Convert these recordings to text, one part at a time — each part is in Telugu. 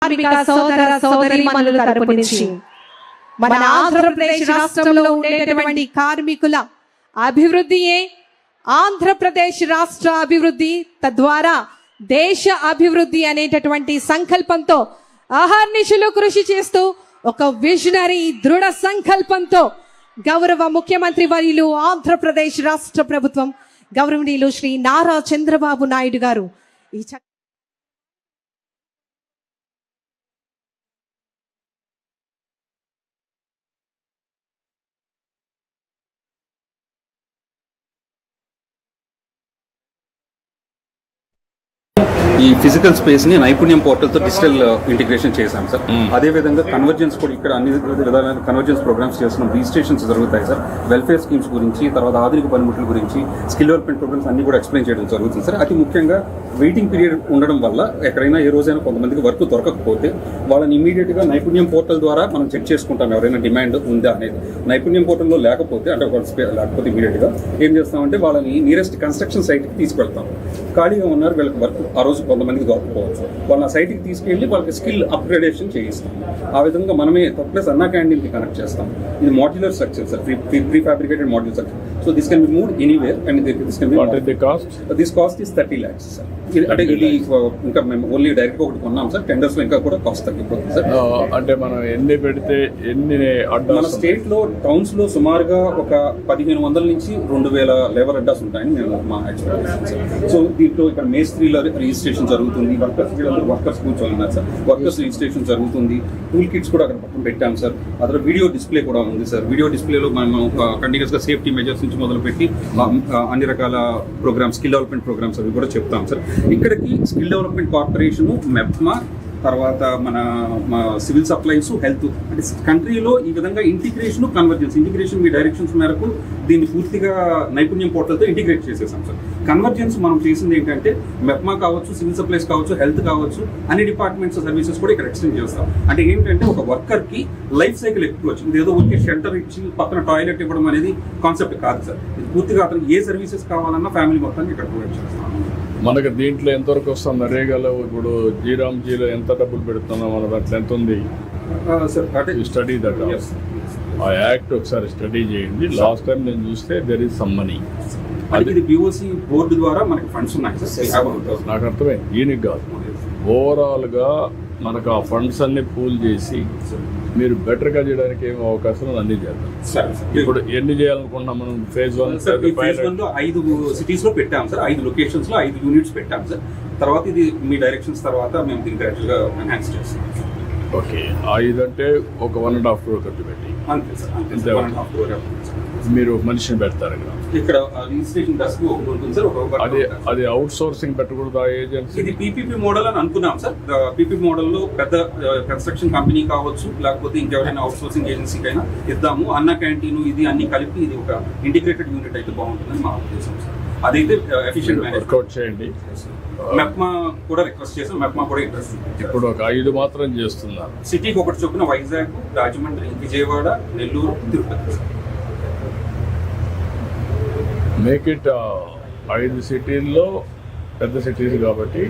కార్మిక సోదర సోదరీమణుల తరపు నుంచి మన ఆంధ్రప్రదేశ్ రాష్ట్రంలో ఉండేటటువంటి కార్మికుల అభివృద్ధియే ఆంధ్రప్రదేశ్ రాష్ట్ర అభివృద్ధి, తద్వారా దేశ అభివృద్ధి అనేటటువంటి సంకల్పంతో అహర్నిశలు కృషి చేస్తూ ఒక విజనరీ దృఢ సంకల్పంతో గౌరవ ముఖ్యమంత్రి వర్యులు ఆంధ్రప్రదేశ్ రాష్ట్ర ప్రభుత్వం గౌరవనీయులు శ్రీ నారా చంద్రబాబు నాయుడు గారు ఈ ఈ ఫిజికల్ స్పేస్ ని నైపుణ్యం పోర్టల్ తో డిజిటల్ ఇంటిగ్రేషన్ చేశాం సార్. అదే విధంగా కన్వర్జెన్స్ కూడా ఇక్కడ అన్ని విధాలైన కన్వర్జెన్స్ ప్రోగ్రామ్స్ చేస్తున్నాం. రిజిస్ట్రేషన్స్ జరుగుతాయి సార్. వెల్ఫేర్ స్కీమ్స్ గురించి, తర్వాత ఆధునిక పనిముట్ల గురించి, స్కిల్ డెవలప్మెంట్ ప్రోగ్రామ్స్ అన్ని కూడా ఎక్స్ప్లెయిన్ చేయడం జరుగుతుంది సార్. అతి ముఖ్యంగా వెయిటింగ్ పీరియడ్ ఉండడం వల్ల ఎక్కడైనా ఏ రోజైనా కొంతమందికి వర్క్ దొరకకపోతే వాళ్ళని ఇమీడియట్ గా నైపుణ్యం పోర్టల్ ద్వారా మనం చెక్ చేసుకుంటాం ఎవరైనా డిమాండ్ ఉందా అనేది. నైపుణ్యం పోర్టల్లో లేకపోతే అంటే లేకపోతే ఇమీడియట్ గా ఏం చేస్తామంటే వాళ్ళని నియరెస్ట్ కన్స్ట్రక్షన్ సైట్ కి తీసుకెళ్తాం. ఖాళీగా ఉన్నారు, వీళ్ళకి వర్క్ ఆ రోజు కొంతమందికి దొరకపోవచ్చు, వాళ్ళ సైట్కి తీసుకెళ్ళి వాళ్ళకి స్కిల్ అప్గ్రేడేషన్ చేయిస్తాం. ఆ విధంగా మనమే ప్లస్ అన్నా క్యాంటీన్కి కనెక్ట్ చేస్తాం. ఇది modular structure sir, pre fabricated modular structure. So this can be moved anywhere and this can be. What is the cost? This cost is 30 lakhs sir. అంటే ఇది ఇంకా మేము ఓన్లీ డైరెక్ట్ ఒకటి కొన్నాం సార్. టెండర్స్ లో ఇంకా కూడా కాస్ట్ తగ్గిపోతుంది సార్. అంటే మనం ఎన్ని పెడితే ఎన్ని మన స్టేట్ లో టౌన్స్ లో సుమారుగా ఒక 1500 నుంచి 2000 లేబర్ అడ్డాస్ ఉంటాయని మేము మా ఎక్స్పెక్టేషన్ సార్. సో దీంట్లో ఇక్కడ మేస్త్రీల రిజిస్ట్రేషన్ జరుగుతుంది, వర్కర్స్ కూర్చోన్నారు సార్, వర్కర్స్ రిజిస్ట్రేషన్ జరుగుతుంది. టూల్ కిట్స్ కూడా అక్కడ పక్కన పెట్టాం సార్. అదే వీడియో డిస్ప్లే కూడా ఉంది సార్. వీడియో డిస్ప్లేలో మనం కంటిన్యూస్ గా సేఫ్టీ మెజర్స్ నుంచి మొదలుపెట్టి అన్ని రకాల ప్రోగ్రామ్స్, స్కిల్ డెవలప్మెంట్ ప్రోగ్రామ్స్ అవి కూడా చెప్తాం సార్. ఇక్కడికి స్కిల్ డెవలప్మెంట్ కార్పొరేషన్, మెప్మా, తర్వాత మన సివిల్ సప్లైస్, హెల్త్, అంటే కంట్రీలో ఈ విధంగా ఇంటిగ్రేషన్ మీ డైరెక్షన్స్ మేరకు దీన్ని పూర్తిగా నైపుణ్యం పోర్టల్తో ఇంటిగ్రేట్ చేసేసాం సార్. కన్వర్జెన్స్ మనం చేసింది ఏంటంటే మెప్మా కావచ్చు, సివిల్ సప్లైస్ కావచ్చు, హెల్త్ కావచ్చు, అన్ని డిపార్ట్మెంట్స్ సర్వీసెస్ కూడా ఇక్కడ ఎక్స్టెండ్ చేస్తాం. అంటే ఏంటంటే ఒక వర్కర్ కి లైఫ్ సైకిల్ ఎక్కువ వచ్చింది. ఏదో ఊరికి షెల్టర్ ఇచ్చి పక్కన టాయిలెట్ ఇవ్వడం అనేది కాన్సెప్ట్ కాదు సార్. ఇది పూర్తిగా అతను ఏ సర్వీసెస్ కావాలన్నా ఫ్యామిలీ మొత్తాన్ని ఇక్కడ ప్రొవైడ్ చేస్తాం. మనకు దీంట్లో ఎంతవరకు వస్తుంది? నరేగాలో ఇప్పుడు జీలో ఎంత డబ్బులు పెడుతున్నాం, మన దాంట్లో ఎంత ఉంది? స్టడీ దట్ ఆ యాక్ట్ ఒకసారి స్టడీ చేయండి. లాస్ట్ టైం నేను చూస్తే దెర్ ఈస్ సమ్ మనీ. అది పిఓసి బోర్డు ద్వారా మనకి ఫండ్స్ ఉన్నాయి సార్. నాకు అర్థమైంది. దీనికి కాదు, ఓవరాల్గా మనకు ఆ ఫండ్స్ అన్ని పూల్ చేసి మీరు బెటర్గా చేయడానికి ఏమో అవకాశం అన్ని చేద్దాం. ఇప్పుడు ఎన్ని చేయాలనుకుంటున్నాం మనం? ఫేజ్ 1 లో 5 సిటీస్ లో పెట్టాం సార్. 5 లొకేషన్స్ లో 5 యూనిట్స్ పెట్టాం సార్. తర్వాత ఇది మీ డైరెక్షన్స్ తర్వాత మేము దీన్ని గ్రాడ్యువల్గా ఎన్హాన్స్ చేస్తాం. ఓకే, 5 అంటే ఒక 1.5 crore ఖర్చు పెట్టి అంతే సార్. అంతే 1.5 crore మీరు మనిషిని పెడతారు ఇక్కడ రిజిస్ట్రేషన్ డెస్క్ ఉంటుంది సార్. అది అవుట్ సోర్సింగ్ పెట్టకూడదు ఆ ఏజెన్సీ. ఇది పీపీపీ మోడల్ అని అనుకున్నాం సార్. పీపీపీ మోడల్లో పెద్ద కన్స్ట్రక్షన్ కంపెనీ కావచ్చు, లేకపోతే ఇంకెవరైనా అవుట్ సోర్సింగ్ ఏజెన్సీకైనా ఇద్దాము. అన్న క్యాంటీన్ ఇది అన్ని కలిపి ఇది ఒక ఇంటిగ్రేటెడ్ యూనిట్ అయితే బాగుంటుందని మా ఉద్దేశం సార్. అదైతే ఎఫిషియెంట్ వర్కౌట్ చేయండి. మెప్మా కూడా రిక్వెస్ట్ చేసాం. మెప్మా కూడా ఇంట్రెస్ట్. ఇప్పుడు ఒక 5 మాత్రం చేస్తున్నారు. సిటీకి ఒకటి చొప్పున వైజాగ్, రాజమండ్రి, విజయవాడ, నెల్లూరు, తిరుపతి. మేక్ ఇట్ 5 సిటీల్లో పెద్ద సిటీస్ కాబట్టి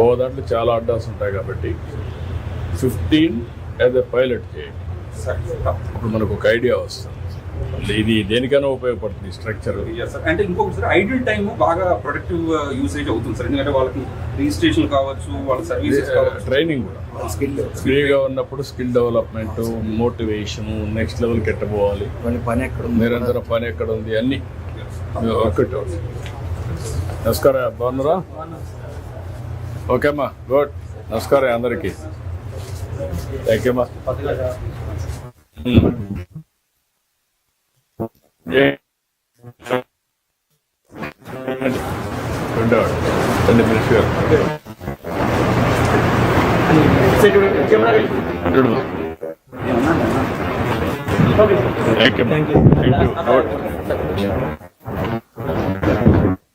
ఓ దాంట్లో చాలా అడ్డాస్ ఉంటాయి కాబట్టి 15 యాజ్ ఎ పైలట్ చేయండి. ఇప్పుడు మనకు ఒక ఐడియా వస్తుంది. ఇది దేనికైనా ఉపయోగపడుతుంది స్ట్రక్చర్. అంటే ఇంకొకటి సార్, ఐడిల్ టైం బాగా ప్రొడక్టివ్ యూసేజ్ అవుతుంది సార్. ఎందుకంటే వాళ్ళకి రిజిస్ట్రేషన్ కావచ్చు, వాళ్ళ సర్వీసెస్ ట్రైనింగ్ కూడా ఫ్రీగా ఉన్నప్పుడు స్కిల్ డెవలప్మెంట్, మోటివేషన్, నెక్స్ట్ లెవెల్కి ఎట్టబోవాలి, నిరంతరం పని ఎక్కడ ఉంది అన్ని ఒకటి. నమస్కారం, బాగున్నారా? ఓకే అమ్మా, గుడ్. నమస్కారం అందరికీ. థ్యాంక్ యూ అమ్మా. Thank you.